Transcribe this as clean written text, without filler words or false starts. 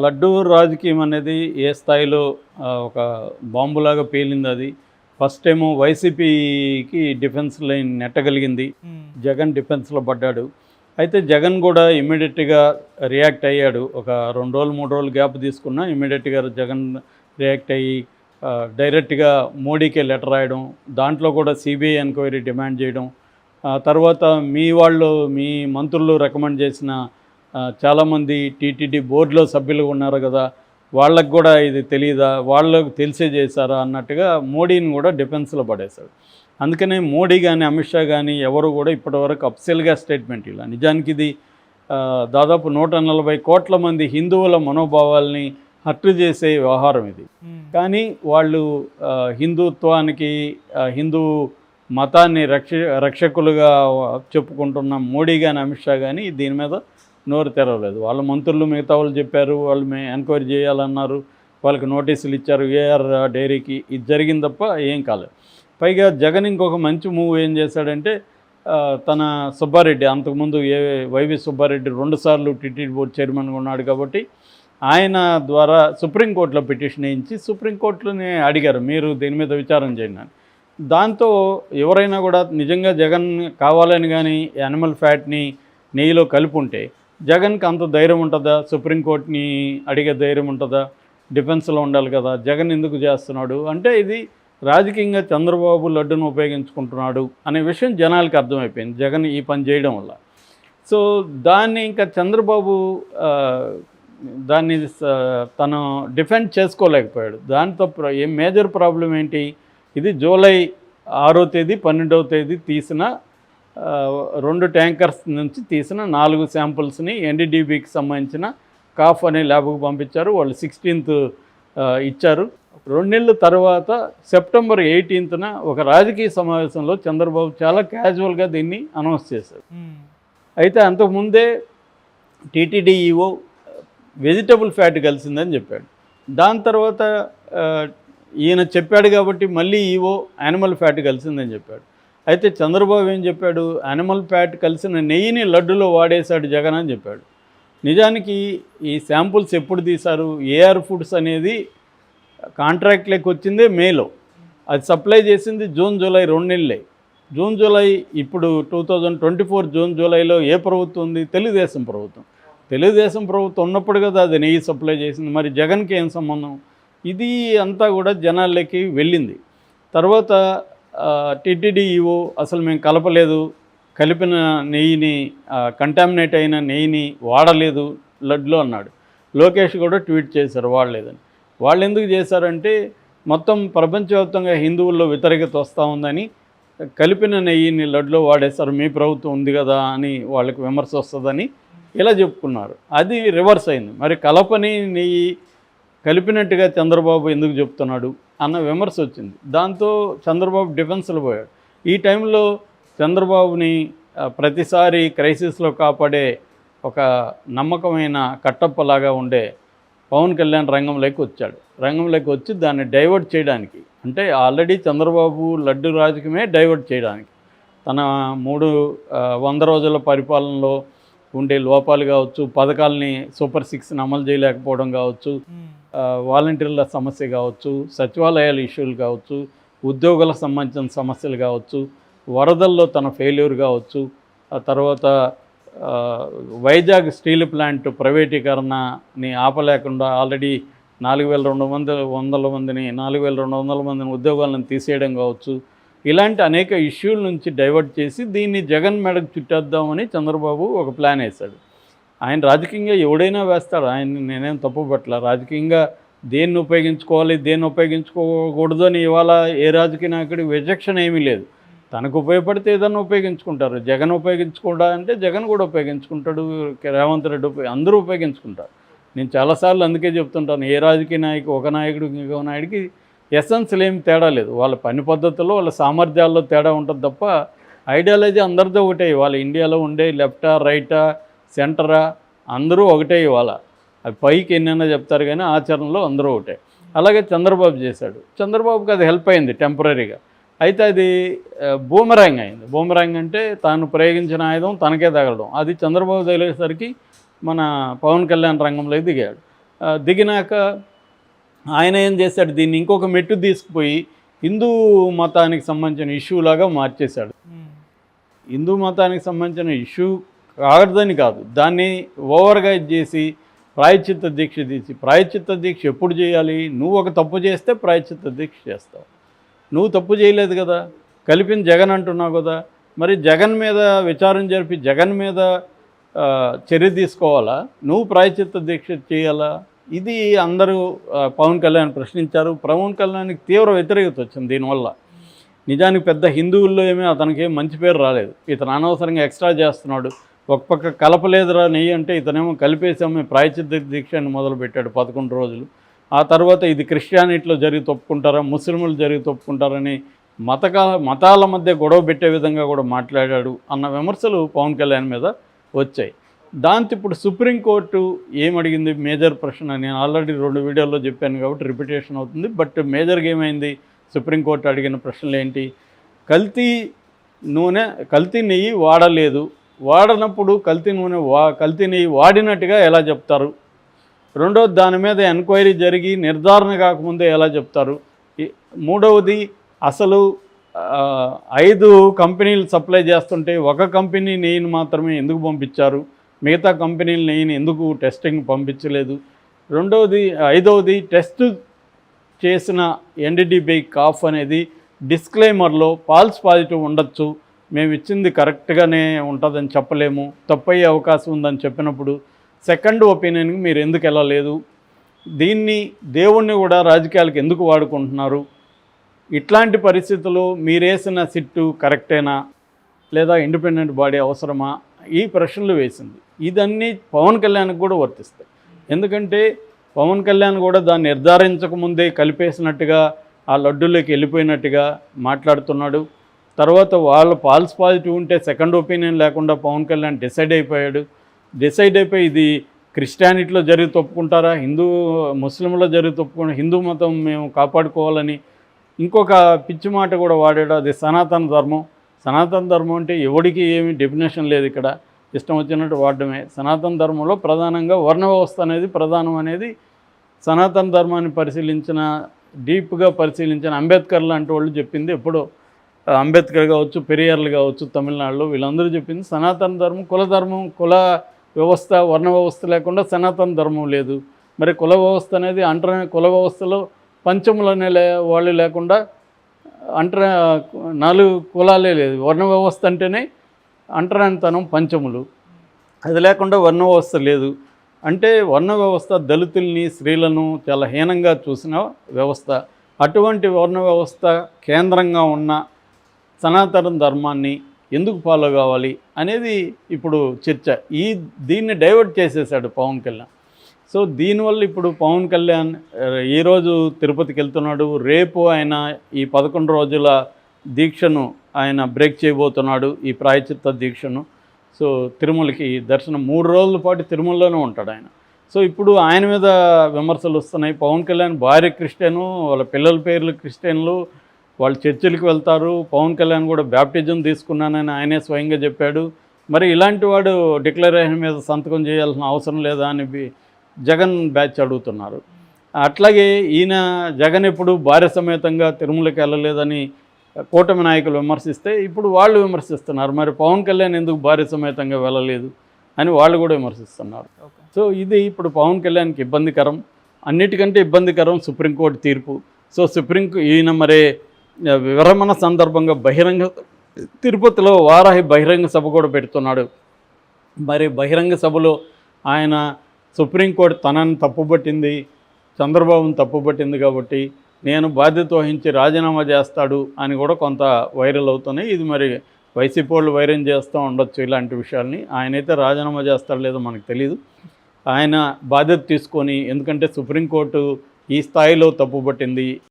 లడ్డూ రాజకీయం అనేది ఏ స్థాయిలో ఒక బాంబులాగా పేలింది అది. ఫస్ట్ ఏమో వైసీపీకి డిఫెన్స్ లైన్ నెట్టగలిగింది. జగన్ డిఫెన్స్‌లో పడ్డాడు. అయితే జగన్ కూడా ఇమ్మీడియేట్‌గా రియాక్ట్ అయ్యాడు. ఒక 2 రోజులు, 3 రోజులు గ్యాప్ తీసుకున్నా ఇమ్మీడియేట్‌గా జగన్ రియాక్ట్ అయ్యి డైరెక్ట్‌గా మోడీకే లెటర్ రాయడం. దాంట్లో కూడా సీబీఐ ఎంక్వైరీ డిమాండ్ చేయడం. తర్వాత మీ మంత్రులు రికమెండ్ చేసిన చాలామంది టీటీడీ బోర్డులో సభ్యులు ఉన్నారు కదా, వాళ్ళకు కూడా ఇది తెలియదా, వాళ్ళకు తెలిసే చేశారా అన్నట్టుగా మోడీని కూడా డిఫెన్స్లో పడేశాడు. అందుకనే మోడీ కానీ అమిత్ షా కానీ ఎవరు కూడా ఇప్పటివరకు అఫిషియల్గా స్టేట్మెంట్ ఇలా. నిజానికి ఇది దాదాపు 140 కోట్ల మంది హిందువుల మనోభావాల్ని హత్య చేసే వ్యవహారం ఇది. కానీ వాళ్ళు హిందుత్వానికి హిందూ మతాన్ని రక్షకులుగా చెప్పుకుంటున్న మోడీ కానీ అమిత్ షా కానీ దీని మీద నోరు తెరవలేదు. వాళ్ళ మంత్రులు మిగతా వాళ్ళు చెప్పారు, వాళ్ళు ఎంక్వైరీ చేయాలన్నారు, వాళ్ళకి నోటీసులు ఇచ్చారు ఏఆర్ డైరీకి. ఇది జరిగింది తప్ప ఏం కాలేదు. పైగా జగన్ ఇంకొక మంచి మూవ్ ఏం చేశాడంటే తన సుబ్బారెడ్డి, అంతకుముందు వైవి సుబ్బారెడ్డి 2 సార్లు టీటీడీ బోర్డు చైర్మన్గా ఉన్నాడు కాబట్టి ఆయన ద్వారా సుప్రీంకోర్టులో పిటిషన్ వేయించి సుప్రీంకోర్టులోనే అడిగారు మీరు దీని మీద విచారం చేయండి అని. దాంతో ఎవరైనా కూడా నిజంగా జగన్ కావాలని కానీ యానిమల్ ఫ్యాట్ని నెయ్యిలో కలిపి ఉంటే జగన్కి అంత ధైర్యం ఉంటుందా? సుప్రీంకోర్టుని అడిగే ధైర్యం ఉంటుందా? డిఫెన్స్లో ఉండాలి కదా, జగన్ ఎందుకు చేస్తున్నాడు అంటే ఇది రాజకీయంగా చంద్రబాబు లడ్డును ఉపయోగించుకుంటున్నాడు అనే విషయం జనాలకు అర్థమైపోయింది జగన్ ఈ పని చేయడం వల్ల. సో దాన్ని ఇంకా చంద్రబాబు దాన్ని తను డిఫెండ్ చేసుకోలేకపోయాడు. దాంతో మేజర్ ప్రాబ్లం ఏంటి, ఇది జూలై 6వ తేదీ 12వ తేదీ తీసిన 2 ట్యాంకర్స్ నుంచి తీసిన 4 శాంపుల్స్ని ఎన్డీడీబీకి సంబంధించిన కాఫ్ అనే ల్యాబ్కు పంపించారు. వాళ్ళు 16th ఇచ్చారు. 2 నెలల తర్వాత సెప్టెంబర్ 18న ఒక రాజకీయ సమావేశంలో చంద్రబాబు చాలా క్యాజువల్గా దీన్ని అనౌన్స్ చేశారు. అయితే అంతకుముందే టీటీడీ ఈఓ వెజిటబుల్ ఫ్యాట్ కలిసిందని చెప్పాడు. దాని తర్వాత ఈయన చెప్పాడు కాబట్టి మళ్ళీ ఈఓ యానిమల్ ఫ్యాట్ కలిసిందని చెప్పాడు. అయితే చంద్రబాబు ఏం చెప్పాడు, యానిమల్ ఫ్యాట్ కలిసిన నెయ్యిని లడ్డులో వాడేశాడు జగన్ అని చెప్పాడు. నిజానికి ఈ శాంపుల్స్ ఎప్పుడు తీశారు, ఏఆర్ ఫుడ్స్ అనేది కాంట్రాక్ట్ లెక్క వచ్చిందే మేలో, అది సప్లై చేసింది జూన్ జూలై 2 నెలలే. జూన్ జూలై ఇప్పుడు 2024 జూన్ జూలైలో ఏ ప్రభుత్వం ఉంది, తెలుగుదేశం ప్రభుత్వం. తెలుగుదేశం ప్రభుత్వం ఉన్నప్పుడు కదా అది నెయ్యి సప్లై చేసింది. మరి జగన్కి ఏం సంబంధం? ఇది అంతా కూడా జనాల్లోకి వెళ్ళింది. తర్వాత టీటీడీ ఈఓ అసలు మేము కలపలేదు, కలిపిన నెయ్యిని కంటామినేట్ అయిన నెయ్యిని వాడలేదు లడ్లో అన్నాడు. లోకేష్ కూడా ట్వీట్ చేశారు వాడలేదని. వాళ్ళు ఎందుకు చేశారంటే మొత్తం ప్రపంచవ్యాప్తంగా హిందువుల్లో వ్యతిరేకత వస్తూ ఉందని కలిపిన నెయ్యిని లడ్లో వాడేశారు, మీ ప్రభుత్వం ఉంది కదా అని వాళ్ళకి విమర్శ వస్తుందని ఇలా చెప్పుకున్నారు. అది రివర్స్ అయింది. మరి కలపని నెయ్యి కలిపినట్టుగా చంద్రబాబు ఎందుకు చెప్తున్నాడు అన్న విమర్శ వచ్చింది. దాంతో చంద్రబాబు డిఫెన్స్లో పోయాడు. ఈ టైంలో చంద్రబాబుని ప్రతిసారి క్రైసిస్లో కాపాడే ఒక నమ్మకమైన కట్టప్పలాగా ఉండే పవన్ కళ్యాణ్ రంగంలోకి వచ్చి దాన్ని డైవర్ట్ చేయడానికి, అంటే ఆల్రెడీ చంద్రబాబు లడ్డు రాజకీయమే డైవర్ట్ చేయడానికి తన 100 రోజుల పరిపాలనలో ఉండే లోపాలు కావచ్చు, పథకాలని సూపర్ 6ని అమలు చేయలేకపోవడం కావచ్చు, వాలంటీర్ల సమస్య కావచ్చు, సచివాలయాల ఇష్యూలు కావచ్చు, ఉద్యోగులకు సంబంధించిన సమస్యలు కావచ్చు, వరదల్లో తన ఫెయిల్యూర్ కావచ్చు, ఆ తర్వాత వైజాగ్ స్టీల్ ప్లాంట్ ప్రైవేటీకరణని ఆపలేకుండా ఆల్రెడీ 4,200 మందిని ఉద్యోగాలను తీసేయడం కావచ్చు, ఇలాంటి అనేక ఇష్యూల నుంచి డైవర్ట్ చేసి దీన్ని జగన్ మెడకు చుట్టేద్దామని చంద్రబాబు ఒక ప్లాన్ వేశాడు. ఆయన రాజకీయంగా ఎవడైనా వేస్తాడు, ఆయన నేనేం తప్పుపట్ల. రాజకీయంగా దేన్ని ఉపయోగించుకోవాలి, దేన్ని ఉపయోగించుకోకూడదు అని ఇవాళ ఏ రాజకీయ నాయకుడికి విచక్షణ ఏమీ లేదు. తనకు ఉపయోగపడితే ఏదన్నా ఉపయోగించుకుంటారు. జగన్ ఉపయోగించుకుంటారంటే జగన్ కూడా ఉపయోగించుకుంటాడు, రేవంత్ రెడ్డి అందరూ ఉపయోగించుకుంటారు. నేను చాలాసార్లు అందుకే చెప్తుంటాను, ఏ రాజకీయ నాయకుడు ఒక నాయకుడికి ఇంకో నాయుడికి ఎసెన్స్లు ఏమి తేడా లేదు. వాళ్ళ పని పద్ధతుల్లో వాళ్ళ సామర్థ్యాల్లో తేడా ఉంటుంది తప్ప ఐడియాలజీ అందరితో ఒకటే. వాళ్ళ ఇండియాలో ఉండే లెఫ్టా రైటా సెంటరా అందరూ ఒకటే. ఇవాళ అది పైకి ఎన్నైనా చెప్తారు కానీ ఆచరణలో అందరూ ఒకటే. అలాగే చంద్రబాబు చేశాడు. చంద్రబాబుకి అది హెల్ప్ అయింది టెంపరీగా. అయితే అది బూమరాంగ్ అయింది. బూమరాంగ్ అంటే తాను ప్రయోగించిన ఆయుధం తనకే తగలడం. అది చంద్రబాబు తగిలేసరికి మన పవన్ కళ్యాణ్ రంగంలోకి దిగాడు. దిగినాక ఆయన ఏం చేశాడు, దీన్ని ఇంకొక మెట్టు తీసుకుపోయి హిందూ మతానికి సంబంధించిన ఇష్యూ లాగా మార్చేశాడు. హిందూ మతానికి సంబంధించిన ఇష్యూ కాదని కాదు, దాన్ని ఓవర్గా చేసి ప్రాయశ్చిత్త దీక్ష తీసి, ప్రాయశ్చిత్త దీక్ష ఎప్పుడు చేయాలి? నువ్వు ఒక తప్పు చేస్తే ప్రాయశ్చిత్త దీక్ష చేస్తావు. నువ్వు తప్పు చేయలేదు కదా, కలిపిన జగన్ అంటున్నావు కదా, మరి జగన్ మీద విచారణ జరిపి జగన్ మీద చర్య తీసుకోవాలా? నువ్వు ప్రాయశ్చిత్త దీక్ష చేయాలా? ఇది అందరూ పవన్ కళ్యాణ్ ప్రశ్నించారు. పవన్ కళ్యాణ్కి తీవ్ర వ్యతిరేకత వచ్చింది దీనివల్ల. నిజానికి పెద్ద హిందువుల్లో ఏమీ అతనికి మంచి పేరు రాలేదు. ఇతను అనవసరంగా ఎక్స్ట్రా చేస్తున్నాడు. ఒక పక్క కలపలేదురా నెయ్యి అంటే ఇతనేమో కలిపేసాము ప్రాయశ్చిత్త దీక్షను మొదలుపెట్టాడు 11 రోజులు. ఆ తర్వాత ఇది క్రిస్టియానిటీలో జరిగి తప్పుకుంటారా, ముస్లింలు జరిగి తప్పుకుంటారని మతాల మధ్య గొడవ పెట్టే విధంగా కూడా మాట్లాడాడు అన్న విమర్శలు పవన్ కళ్యాణ్ మీద వచ్చాయి. దాంతో ఇప్పుడు సుప్రీంకోర్టు ఏమడిగింది, మేజర్ ప్రశ్న. నేను ఆల్రెడీ 2 వీడియోల్లో చెప్పాను కాబట్టి రిపిటేషన్ అవుతుంది. బట్ మేజర్గా ఏమైంది, సుప్రీంకోర్టు అడిగిన ప్రశ్నలు ఏంటి? కల్తీ నెయ్యి వాడలేదు, వాడనప్పుడు కల్తీ నెయ్యి వాడినట్టుగా ఎలా చెప్తారు? రెండవది, దాని మీద ఎంక్వైరీ జరిగి నిర్ధారణ కాకముందే ఎలా చెప్తారు? మూడవది, అసలు 5 కంపెనీలు సప్లై చేస్తుంటే ఒక కంపెనీ నెయ్యిని మాత్రమే ఎందుకు పంపించారు, మిగతా కంపెనీల నెయ్యిని ఎందుకు టెస్టింగ్ పంపించలేదు? ఐదవది, టెస్ట్ చేసిన ఎన్డీడీబీ కాఫ్ అనేది డిస్క్లైమర్లో ఫాల్స్ పాజిటివ్ ఉండొచ్చు, మేము ఇచ్చింది కరెక్ట్గానే ఉంటుందని చెప్పలేము, తప్పయ్యే అవకాశం ఉందని చెప్పినప్పుడు సెకండ్ ఒపీనియన్కి మీరు ఎందుకు వెళ్ళలేదు? దీన్ని దేవుణ్ణి కూడా రాజకీయాలకు ఎందుకు వాడుకుంటున్నారు? ఇట్లాంటి పరిస్థితుల్లో మీరేసిన సిట్టు కరెక్టేనా లేదా ఇండిపెండెంట్ బాడీ అవసరమా? ఈ ప్రశ్నలు వేసింది. ఇదన్నీ పవన్ కళ్యాణ్కి కూడా వర్తిస్తాయి. ఎందుకంటే పవన్ కళ్యాణ్ కూడా దాన్ని నిర్ధారించకముందే కలిపేసినట్టుగా ఆ లడ్డూలోకి వెళ్ళిపోయినట్టుగా మాట్లాడుతున్నాడు. తర్వాత వాళ్ళు ఫాల్స్ పాజిటివ్ ఉంటే సెకండ్ ఒపీనియన్ లేకుండా పవన్ కళ్యాణ్ డిసైడ్ అయిపోయి ఇది క్రిస్టియానిటీలో జరిగి తప్పుకుంటారా, ముస్లింలో జరిగి తప్పుకుంటారా, హిందూ మతం మేము కాపాడుకోవాలని ఇంకొక పిచ్చి మాట కూడా వాడాడు. అది సనాతన ధర్మం. సనాతన ధర్మం అంటే ఎవడికి ఏమి డెఫినేషన్ లేదు, ఇక్కడ ఇష్టం వచ్చినట్టు వాడడమే. సనాతన ధర్మంలో ప్రధానంగా వర్ణ వ్యవస్థ అనేది ప్రధానం అనేది సనాతన ధర్మాన్ని డీప్గా పరిశీలించిన అంబేద్కర్ లాంటి వాళ్ళు చెప్పింది. ఎప్పుడో అంబేద్కర్ కావచ్చు, పెరియార్లు కావచ్చు, తమిళనాడులో వీళ్ళందరూ చెప్పింది సనాతన ధర్మం. కుల వ్యవస్థ, వర్ణ వ్యవస్థ లేకుండా సనాతన ధర్మం లేదు. మరి కుల వ్యవస్థ అనేది కుల వ్యవస్థలో పంచములు అనే వాళ్ళు లేకుండా 4 కులాలే లేదు. వర్ణ వ్యవస్థ అంటేనే అంటరానితనం, పంచములు. అది లేకుండా వర్ణ వ్యవస్థ లేదు. అంటే వర్ణ వ్యవస్థ దళితుల్ని, స్త్రీలను చాలా హీనంగా చూసిన వ్యవస్థ. అటువంటి వర్ణ వ్యవస్థ కేంద్రంగా ఉన్న సనాతన ధర్మాన్ని ఎందుకు ఫాలో కావాలి అనేది ఇప్పుడు చర్చ. దీన్ని డైవర్ట్ చేసేసాడు పవన్ కళ్యాణ్. సో దీనివల్ల ఇప్పుడు పవన్ కళ్యాణ్ ఈరోజు తిరుపతికి వెళ్తున్నాడు. రేపు ఆయన ఈ 11 రోజుల దీక్షను ఆయన బ్రేక్ చేయబోతున్నాడు, ఈ ప్రాయశ్చిత్త దీక్షను. సో తిరుమలకి దర్శనం 3 రోజుల పాటు తిరుమలలోనే ఉంటాడు ఆయన. సో ఇప్పుడు ఆయన మీద విమర్శలు వస్తున్నాయి. పవన్ కళ్యాణ్ భార్య క్రిస్టియను, వాళ్ళ పిల్లల పేర్లు క్రిస్టియన్లు, వాళ్ళు చర్చిలకు వెళ్తారు. పవన్ కళ్యాణ్ కూడా బ్యాప్టిజం తీసుకున్నానని ఆయనే స్వయంగా చెప్పాడు. మరి ఇలాంటి వాడు డిక్లరేషన్ మీద సంతకం చేయాల్సిన అవసరం లేదా అని జగన్ బ్యాచ్ అడుగుతున్నారు. అట్లాగే జగన్ ఎప్పుడు భార్య సమేతంగా తిరుమలకి వెళ్ళలేదని కూటమి నాయకులు విమర్శిస్తే ఇప్పుడు వాళ్ళు విమర్శిస్తున్నారు. మరి పవన్ కళ్యాణ్ ఎందుకు భార్య సమేతంగా వెళ్ళలేదు అని వాళ్ళు కూడా విమర్శిస్తున్నారు. సో ఇది ఇప్పుడు పవన్ కళ్యాణ్కి ఇబ్బందికరం. అన్నిటికంటే ఇబ్బందికరం సుప్రీంకోర్టు తీర్పు. సో ఈయన మరి విరమణ సందర్భంగా తిరుపతిలో వారాహి బహిరంగ సభ కూడా పెడుతున్నాడు. మరి బహిరంగ సభలో ఆయన సుప్రీంకోర్టు తనని తప్పుపట్టింది, చంద్రబాబును తప్పుపట్టింది కాబట్టి నేను బాధ్యత వహించి రాజీనామా చేస్తాడు అని కూడా కొంత వైరల్ అవుతున్నాయి. ఇది మరి వైసీపీ వాళ్ళు వైరల్ చేస్తూ ఉండొచ్చు ఇలాంటి విషయాల్ని. ఆయనైతే రాజీనామా చేస్తాడో లేదో మనకు తెలియదు. ఆయన బాధ్యత తీసుకొని, ఎందుకంటే సుప్రీంకోర్టు ఈ స్థాయిలో తప్పుపట్టింది,